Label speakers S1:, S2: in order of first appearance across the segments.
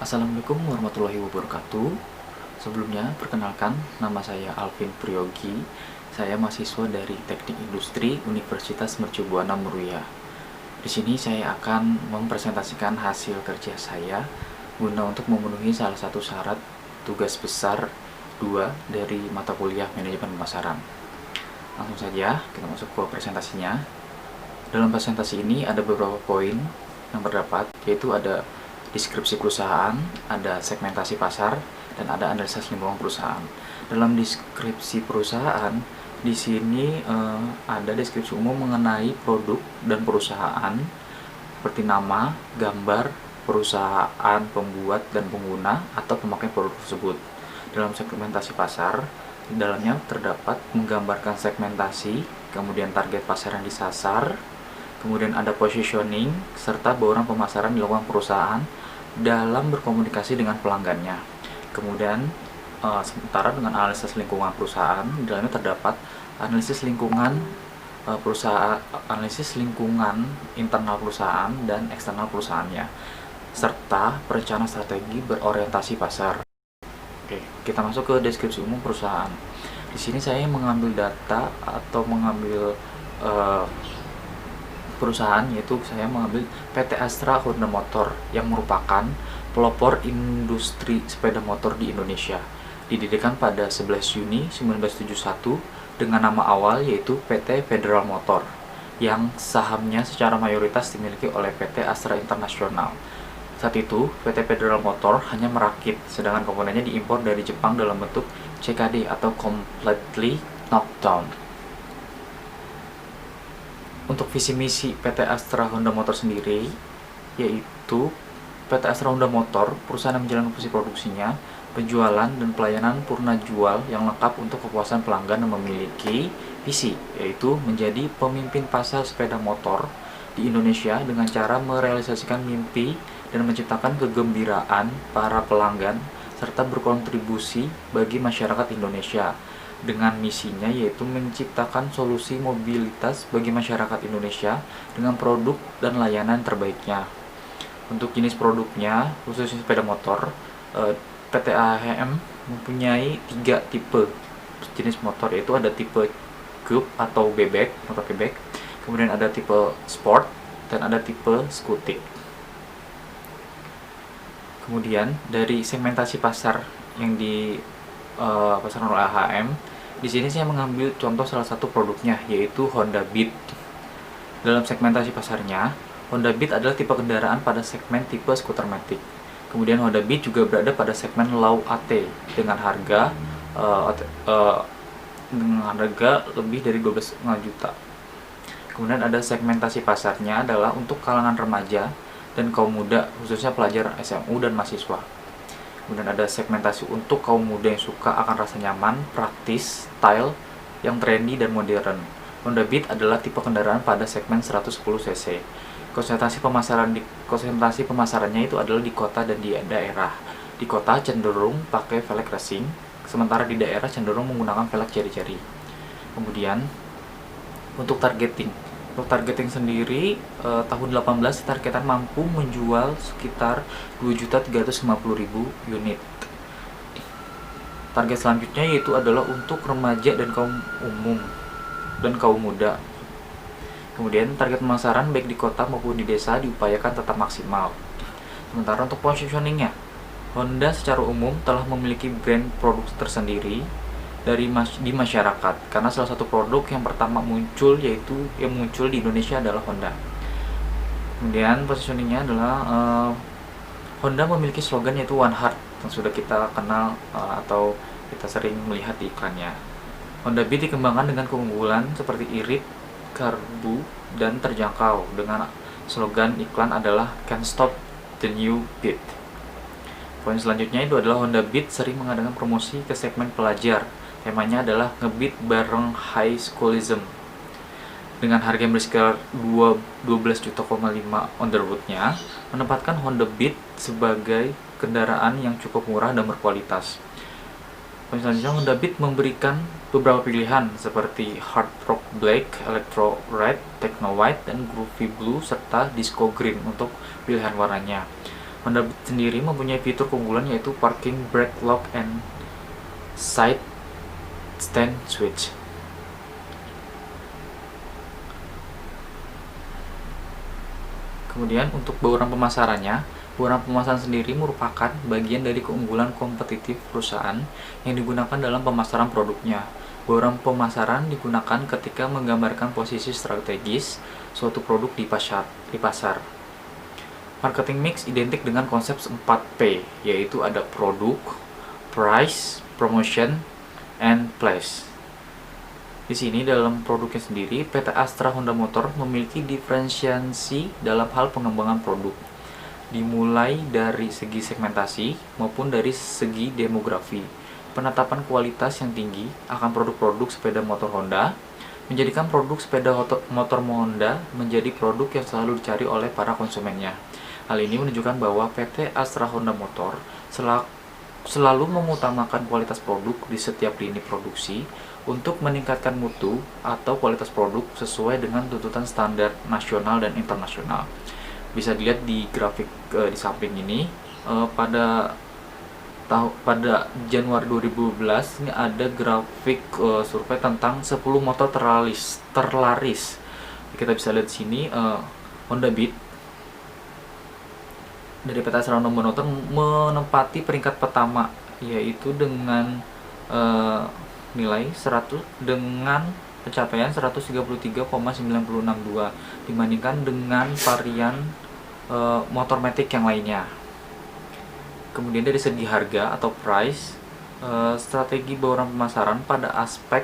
S1: Assalamualaikum warahmatullahi wabarakatuh. Sebelumnya, perkenalkan, nama saya Alvin Priyogi. Saya mahasiswa dari Teknik Industri Universitas Mercu Buana Muria. Di sini saya akan mempresentasikan hasil kerja saya guna untuk memenuhi salah satu syarat tugas besar 2 dari mata kuliah Manajemen Pemasaran. Langsung saja kita masuk ke presentasinya. Dalam presentasi ini ada beberapa poin yang terdapat, yaitu ada deskripsi perusahaan, ada segmentasi pasar, dan ada analisis lingkungan perusahaan. Dalam deskripsi perusahaan, di sini ada deskripsi umum mengenai produk dan perusahaan, seperti nama, gambar, perusahaan, pembuat, dan pengguna atau pemakai produk tersebut. Dalam segmentasi pasar, di dalamnya terdapat menggambarkan segmentasi, kemudian target pasar yang disasar, kemudian ada positioning, serta bauran pemasaran dilakukan perusahaan dalam berkomunikasi dengan pelanggannya. Kemudian sementara dengan analisis lingkungan perusahaan, di dalamnya terdapat analisis lingkungan perusahaan, analisis lingkungan internal perusahaan dan eksternal perusahaannya, serta perencanaan strategi berorientasi pasar. Oke, kita masuk ke deskripsi umum perusahaan. Di sini saya mengambil data atau mengambil perusahaan, yaitu saya mengambil PT Astra Honda Motor yang merupakan pelopor industri sepeda motor di Indonesia. Didirikan pada 11 Juni 1971 dengan nama awal yaitu PT Federal Motor, yang sahamnya secara mayoritas dimiliki oleh PT Astra International. Saat itu, PT Federal Motor hanya merakit, sedangkan komponennya diimpor dari Jepang dalam bentuk CKD atau Completely Knocked Down. Untuk visi misi PT Astra Honda Motor sendiri, yaitu PT Astra Honda Motor, perusahaan yang menjalankan fungsi produksinya, penjualan dan pelayanan purna jual yang lengkap untuk kepuasan pelanggan, yang memiliki visi, yaitu menjadi pemimpin pasar sepeda motor di Indonesia dengan cara merealisasikan mimpi dan menciptakan kegembiraan para pelanggan serta berkontribusi bagi masyarakat Indonesia dengan misinya, yaitu menciptakan solusi mobilitas bagi masyarakat Indonesia dengan produk dan layanan terbaiknya. Untuk jenis produknya, khususnya sepeda motor, PT AHM mempunyai 3 tipe jenis motor, yaitu ada tipe coupe atau bebek, motor bebek, kemudian ada tipe sport, dan ada tipe skutik. Kemudian dari segmentasi pasar yang di pasaran oleh AHM, di sini saya mengambil contoh salah satu produknya, yaitu Honda Beat. Dalam segmentasi pasarnya, Honda Beat adalah tipe kendaraan pada segmen tipe skuter matic. Kemudian Honda Beat juga berada pada segmen low AT dengan harga lebih dari 12,5 juta. Kemudian ada segmentasi pasarnya adalah untuk kalangan remaja dan kaum muda, khususnya pelajar SMU dan mahasiswa. Kemudian ada segmentasi untuk kaum muda yang suka akan rasa nyaman, praktis, style yang trendy dan modern. Honda Beat adalah tipe kendaraan pada segmen 110 cc. Konsentrasi pemasarannya itu adalah di kota dan di daerah. Di kota cenderung pakai velg racing, sementara di daerah cenderung menggunakan velg jari-jari. Kemudian untuk targeting sendiri, tahun 18 targetan mampu menjual sekitar 2.350.000 unit. Target selanjutnya yaitu adalah untuk remaja dan kaum umum dan kaum muda. Kemudian target pemasaran baik di kota maupun di desa diupayakan tetap maksimal. Sementara untuk positioningnya, Honda secara umum telah memiliki brand produk tersendiri di masyarakat, karena salah satu produk yang pertama muncul di Indonesia adalah Honda. Kemudian positioningnya adalah Honda memiliki slogan yaitu One Heart yang sudah kita kenal atau kita sering melihat di iklannya. Honda Beat dikembangkan dengan keunggulan seperti irit, karbu, dan terjangkau dengan slogan iklan adalah Can't Stop the New Beat. Poin selanjutnya itu adalah Honda Beat sering mengadakan promosi ke segmen pelajar. Temanya adalah ngebeat bareng high schoolism. Dengan harga yang bersekitar 12,5 juta on the road-nya, menempatkan Honda Beat sebagai kendaraan yang cukup murah dan berkualitas. Selanjutnya, Honda Beat memberikan beberapa pilihan seperti Hard Rock Black, Electro Red, Techno White, dan Groovy Blue, serta Disco Green untuk pilihan warnanya. Honda Beat sendiri mempunyai fitur keunggulan yaitu parking brake lock and side stand switch. Kemudian untuk bauran pemasarannya, bauran pemasaran sendiri merupakan bagian dari keunggulan kompetitif perusahaan yang digunakan dalam pemasaran produknya. Bauran pemasaran digunakan ketika menggambarkan posisi strategis suatu produk di pasar. Marketing mix identik dengan konsep 4P, yaitu ada produk, price, promotion, and place. Di sini dalam produknya sendiri, PT Astra Honda Motor memiliki diferensiasi dalam hal pengembangan produk, dimulai dari segi segmentasi maupun dari segi demografi. Penetapan kualitas yang tinggi akan produk-produk sepeda motor Honda menjadikan produk sepeda motor Honda menjadi produk yang selalu dicari oleh para konsumennya. Hal ini menunjukkan bahwa PT Astra Honda Motor selalu mengutamakan kualitas produk di setiap lini produksi untuk meningkatkan mutu atau kualitas produk sesuai dengan tuntutan standar nasional dan internasional. Bisa dilihat di grafik di samping ini, pada Januari 2012 ini ada grafik survei tentang 10 motor terlaris. Kita bisa lihat di sini Honda Beat dari PT Astra Honda Motor menempati peringkat pertama, yaitu dengan nilai 100 dengan pencapaian 133,962 dibandingkan dengan varian motor matic yang lainnya. Kemudian dari segi harga atau price, strategi bauran pemasaran pada aspek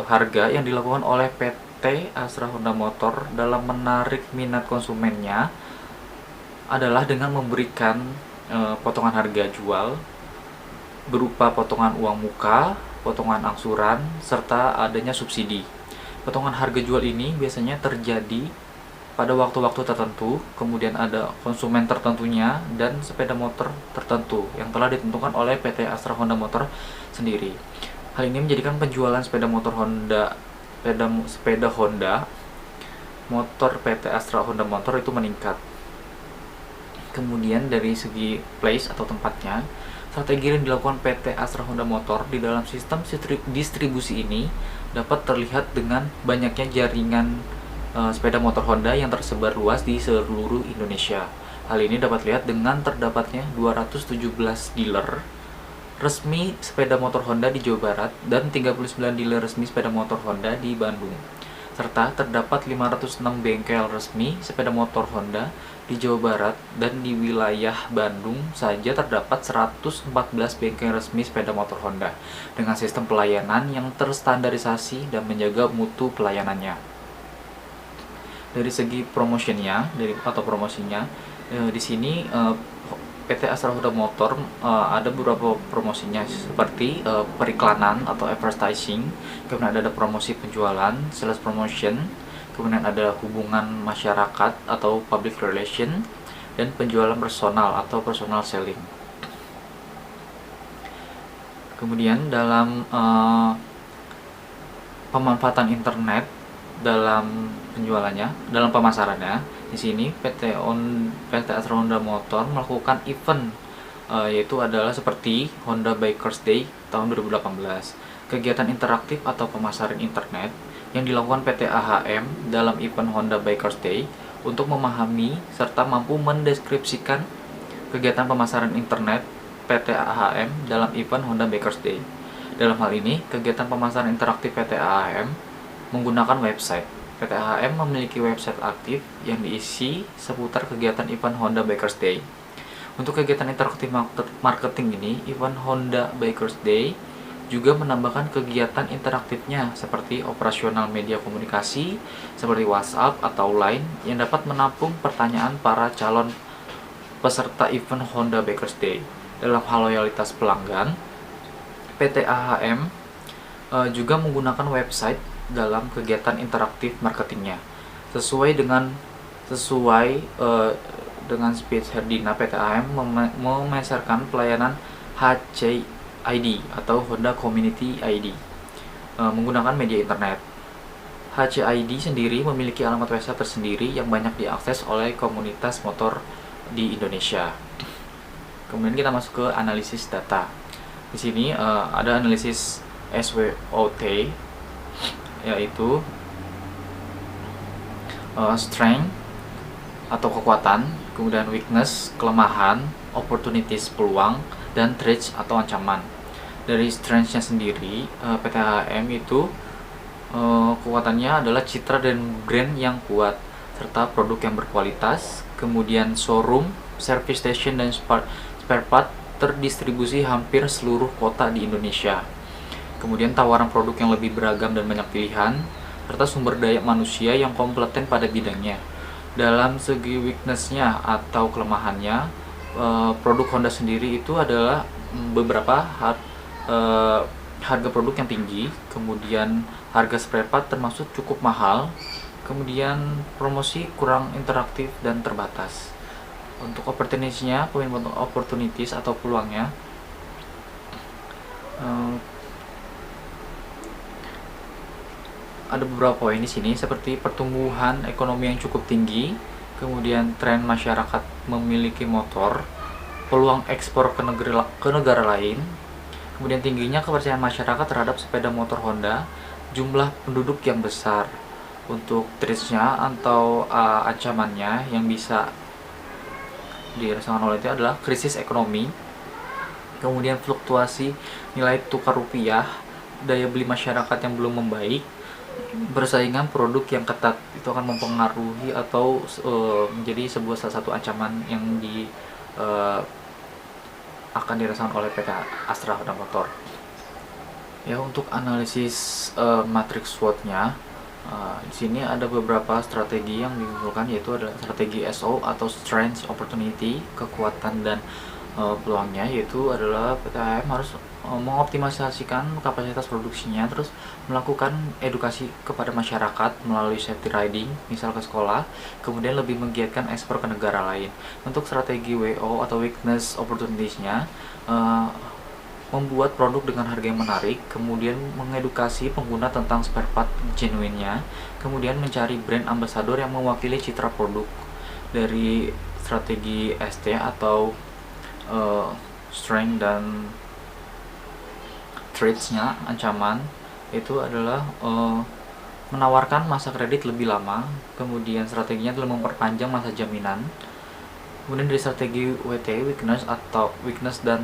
S1: harga yang dilakukan oleh PT Astra Honda Motor dalam menarik minat konsumennya adalah dengan memberikan potongan harga jual berupa potongan uang muka, potongan angsuran, serta adanya subsidi. Potongan harga jual ini biasanya terjadi pada waktu-waktu tertentu, kemudian ada konsumen tertentunya dan sepeda motor tertentu yang telah ditentukan oleh PT Astra Honda Motor sendiri. Hal ini menjadikan penjualan sepeda motor Honda motor PT Astra Honda Motor itu meningkat. Kemudian dari segi place atau tempatnya, strategi yang dilakukan PT Astra Honda Motor di dalam sistem distribusi ini dapat terlihat dengan banyaknya jaringan sepeda motor Honda yang tersebar luas di seluruh Indonesia. Hal ini dapat dilihat dengan terdapatnya 217 dealer resmi sepeda motor Honda di Jawa Barat dan 39 dealer resmi sepeda motor Honda di Bandung. Serta terdapat 506 bengkel resmi sepeda motor Honda di Jawa Barat, dan di wilayah Bandung saja terdapat 114 bengkel resmi sepeda motor Honda dengan sistem pelayanan yang terstandarisasi dan menjaga mutu pelayanannya. Dari segi promosinya, di sini PT Astra Honda Motor ada beberapa promosinya seperti periklanan atau advertising, kemudian ada promosi penjualan, sales promotion, kemudian ada hubungan masyarakat atau public relation, dan penjualan personal atau personal selling. Kemudian dalam pemanfaatan internet dalam penjualannya, dalam pemasarannya, di sini PT Astra Honda Motor melakukan event yaitu adalah seperti Honda Bikers Day tahun 2018, kegiatan interaktif atau pemasaran internet yang dilakukan PT AHM dalam event Honda Bikers Day untuk memahami serta mampu mendeskripsikan kegiatan pemasaran internet PT AHM dalam event Honda Bikers Day. Dalam hal ini, kegiatan pemasaran interaktif PT AHM menggunakan website. PT AHM memiliki website aktif yang diisi seputar kegiatan event Honda Bikers Day. Untuk kegiatan interaktif marketing ini, event Honda Bikers Day juga menambahkan kegiatan interaktifnya seperti operasional media komunikasi seperti WhatsApp atau Line yang dapat menampung pertanyaan para calon peserta event Honda Bikers Day. Dalam hal loyalitas pelanggan, PT AHM juga menggunakan website dalam kegiatan interaktif marketingnya. Sesuai dengan Speed Herdina, PT AHM memasarkan pelayanan HCID atau Honda Community ID menggunakan media internet. HCID sendiri memiliki alamat website tersendiri yang banyak diakses oleh komunitas motor di Indonesia. Kemudian kita masuk ke analisis data. Di sini ada analisis SWOT, yaitu strength atau kekuatan, kemudian weakness, kelemahan, opportunities, peluang, dan threats atau ancaman. Dari strength-nya sendiri, PTHM itu kekuatannya adalah citra dan brand yang kuat, serta produk yang berkualitas, kemudian showroom, service station, dan spare part terdistribusi hampir seluruh kota di Indonesia. Kemudian tawaran produk yang lebih beragam dan banyak pilihan, serta sumber daya manusia yang kompeten pada bidangnya. Dalam segi weakness-nya atau kelemahannya, produk Honda sendiri itu adalah beberapa harga produk yang tinggi, kemudian harga spare part termasuk cukup mahal, kemudian promosi kurang interaktif dan terbatas. Untuk opportunities-nya, opportunities atau peluangnya, ada beberapa poin di sini seperti pertumbuhan ekonomi yang cukup tinggi, kemudian tren masyarakat memiliki motor, peluang ekspor ke negara lain, kemudian tingginya kepercayaan masyarakat terhadap sepeda motor Honda, jumlah penduduk yang besar. Untuk threats-nya atau ancamannya yang bisa dirasakan oleh itu adalah krisis ekonomi, kemudian fluktuasi nilai tukar rupiah, daya beli masyarakat yang belum membaik, bersaingan produk yang ketat. Itu akan mempengaruhi atau menjadi salah satu ancaman yang akan dirasakan oleh PT Astra Honda Motor. Ya, untuk analisis matriks SWOT-nya, di sini ada beberapa strategi yang diunggulkan, yaitu ada strategi SO atau Strength, Opportunity, kekuatan dan peluangnya, yaitu adalah PTHM harus mengoptimalisasikan kapasitas produksinya, terus melakukan edukasi kepada masyarakat melalui safety riding, misal ke sekolah, kemudian lebih menggiatkan ekspor ke negara lain. Untuk strategi WO atau Weakness Opportunities-nya, membuat produk dengan harga yang menarik, kemudian mengedukasi pengguna tentang spare part genuine-nya, kemudian mencari brand ambassador yang mewakili citra produk. Dari strategi ST atau strength dan threats-nya, ancaman, itu adalah menawarkan masa kredit lebih lama, kemudian strateginya adalah memperpanjang masa jaminan. Kemudian dari strategi WT, weakness dan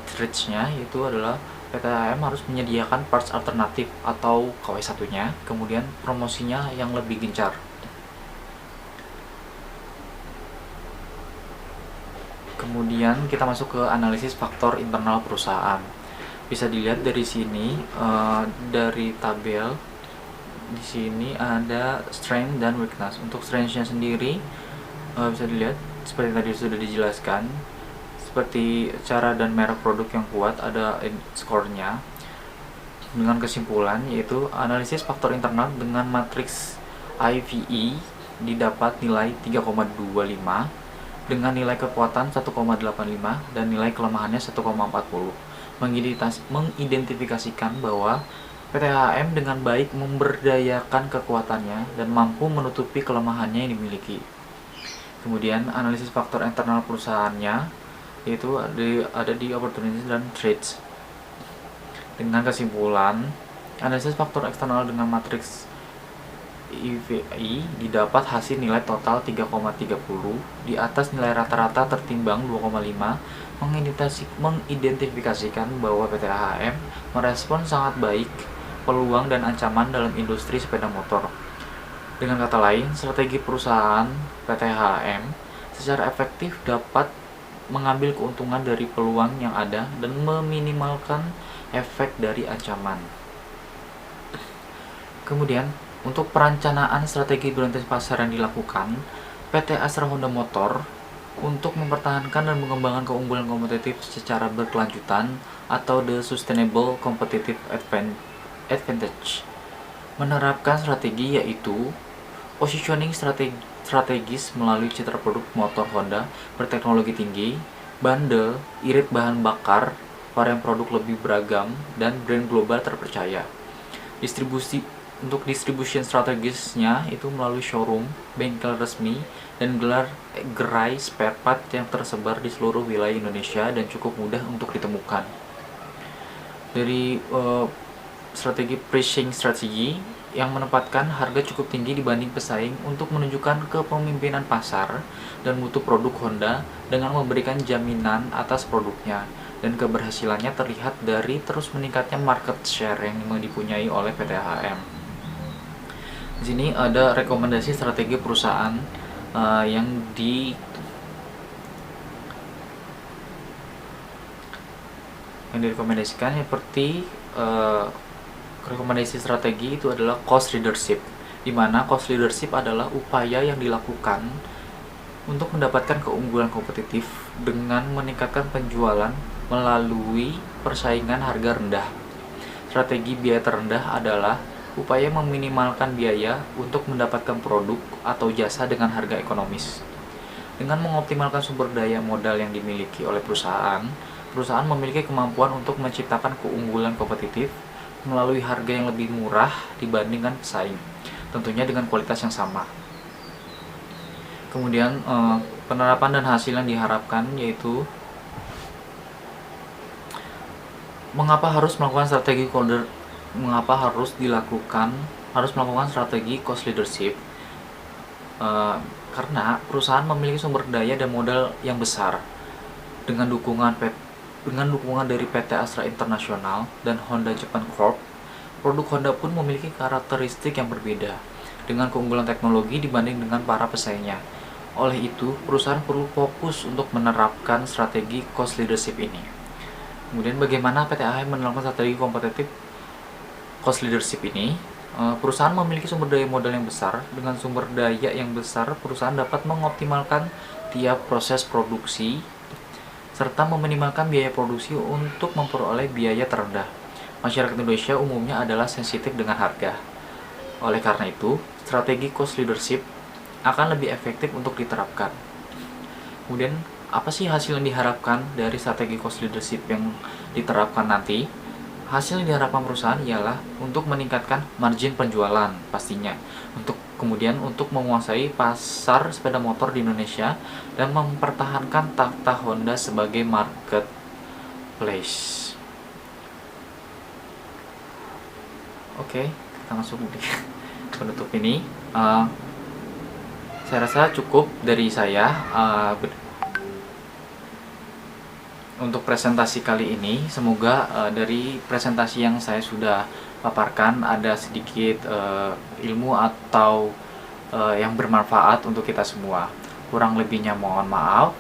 S1: threats-nya, itu adalah PTHM harus menyediakan parts alternatif atau KW1-nya, kemudian promosinya yang lebih gencar. Kemudian kita masuk ke analisis faktor internal perusahaan. Bisa dilihat dari sini, dari tabel di sini ada strength dan weakness. Untuk strength-nya sendiri bisa dilihat seperti tadi sudah dijelaskan, seperti cara dan merek produk yang kuat, ada skornya. Dengan kesimpulan, yaitu analisis faktor internal dengan matriks IVE didapat nilai 3,25 dengan nilai kekuatan 1,85 dan nilai kelemahannya 1,40. Mengidentifikasikan bahwa PTHM dengan baik memberdayakan kekuatannya dan mampu menutupi kelemahannya yang dimiliki. Kemudian analisis faktor internal perusahaannya, yaitu ada di opportunities dan threats. Dengan kesimpulan, analisis faktor eksternal dengan matriks IVI didapat hasil nilai total 3,30 di atas nilai rata-rata tertimbang 2,5, mengidentifikasikan bahwa PTHM merespon sangat baik peluang dan ancaman dalam industri sepeda motor. Dengan kata lain, strategi perusahaan PTHM secara efektif dapat mengambil keuntungan dari peluang yang ada dan meminimalkan efek dari ancaman. Kemudian, untuk perencanaan strategi berorientasi pasar yang dilakukan, PT Astra Honda Motor untuk mempertahankan dan mengembangkan keunggulan kompetitif secara berkelanjutan atau the sustainable competitive advantage, menerapkan strategi yaitu positioning strategis melalui citra produk motor Honda berteknologi tinggi, bandel, irit bahan bakar, varian produk lebih beragam, dan brand global terpercaya. Untuk distribution strategisnya itu melalui showroom, bengkel resmi, dan gerai spare part yang tersebar di seluruh wilayah Indonesia dan cukup mudah untuk ditemukan. Dari strategi pricing strategi yang menempatkan harga cukup tinggi dibanding pesaing untuk menunjukkan kepemimpinan pasar dan mutu produk Honda dengan memberikan jaminan atas produknya, dan keberhasilannya terlihat dari terus meningkatnya market share yang dipunyai oleh PT HM. Di sini ada rekomendasi strategi perusahaan yang direkomendasikan, seperti rekomendasi strategi itu adalah cost leadership, di mana cost leadership adalah upaya yang dilakukan untuk mendapatkan keunggulan kompetitif dengan meningkatkan penjualan melalui persaingan harga rendah. Strategi biaya terendah adalah upaya meminimalkan biaya untuk mendapatkan produk atau jasa dengan harga ekonomis. Dengan mengoptimalkan sumber daya modal yang dimiliki oleh perusahaan memiliki kemampuan untuk menciptakan keunggulan kompetitif melalui harga yang lebih murah dibandingkan pesaing, tentunya dengan kualitas yang sama. Kemudian penerapan dan hasil yang diharapkan yaitu mengapa harus melakukan strategi cost leadership. Karena perusahaan memiliki sumber daya dan modal yang besar. Dengan dukungan dari PT Astra International dan Honda Japan Corp, produk Honda pun memiliki karakteristik yang berbeda dengan keunggulan teknologi dibanding dengan para pesaingnya. Oleh itu, perusahaan perlu fokus untuk menerapkan strategi cost leadership ini. Kemudian bagaimana PT HM menerapkan strategi kompetitif cost leadership ini? Perusahaan memiliki sumber daya modal yang besar. Dengan sumber daya yang besar, perusahaan dapat mengoptimalkan tiap proses produksi serta meminimalkan biaya produksi untuk memperoleh biaya terendah. Masyarakat Indonesia umumnya adalah sensitif dengan harga. Oleh karena itu, strategi cost leadership akan lebih efektif untuk diterapkan. Kemudian, apa sih hasil yang diharapkan dari strategi cost leadership yang diterapkan nanti? Hasil yang diharapkan perusahaan ialah untuk meningkatkan margin penjualan pastinya, kemudian untuk menguasai pasar sepeda motor di Indonesia dan mempertahankan takhta Honda sebagai marketplace. Oke, kita masuk di penutup ini. Saya rasa cukup dari saya untuk presentasi kali ini. Semoga dari presentasi yang saya sudah paparkan ada sedikit ilmu atau yang bermanfaat untuk kita semua. Kurang lebihnya mohon maaf.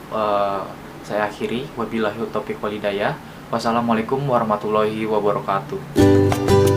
S1: Saya akhiri. Wabillahi taufiq walhidayah. Wassalamualaikum warahmatullahi wabarakatuh.